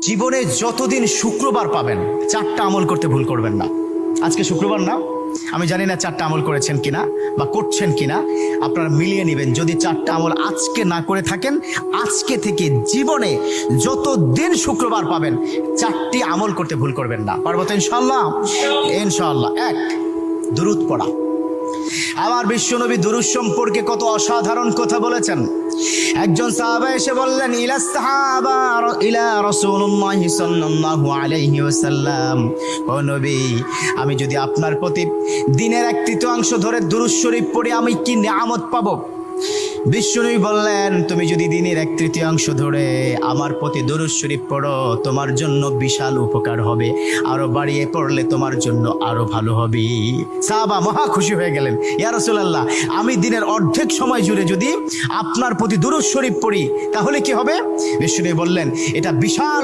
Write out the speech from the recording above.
জীবনে যতদিন শুক্রবার পাবেন 4টা আমল করতে ভুল করবেন না। আজকে শুক্রবার না, আমি জানি না 4টা আমল করেছেন কিনা বা করছেন কিনা, আপনারা মিলিয়ে নেবেন। যদি 4টা আমল আজকে না করে থাকেন, আজকে থেকে জীবনে যতদিন শুক্রবার পাবেন 4টি আমল করতে ভুল করবেন না। পারবো তো ইনশাআল্লাহ? ইনশাআল্লাহ। 1, দুরূদ পড়া। আমার বিশ্বনবী দুরূদ সম্পর্কে কত অসাধারণ কথা বলেছেন। একজন সাহাবা এসে বললেন, ইলা রাসূলুল্লাহ সাল্লাল্লাহু আলাইহি ওয়াসাল্লাম, ও নবী, আমি যদি আপনার প্রতি দিনের 1/3 ধরে দুরূদ শরীফ পড়ি আমি কি নিয়ামত পাবো? বিশ্বনবী বললেন, তুমি যদি দিনের 1/3 ধরে আমার প্রতি দুরূদ শরীফ পড়ো তোমার জন্য বিশাল উপকার হবে, আরো বাড়িয়ে পড়লে তোমার জন্য আরো ভালো হবে। সাহাবা মহা খুশি হয়ে গেলেন, ইয়া রাসূলুল্লাহ, আমি দিনের অর্ধেক সময় জুড়ে যদি আপনার প্রতি দুরূদ শরীফ পড়ি তাহলে কি হবে? বিশ্বনবী বললেন, এটা বিশাল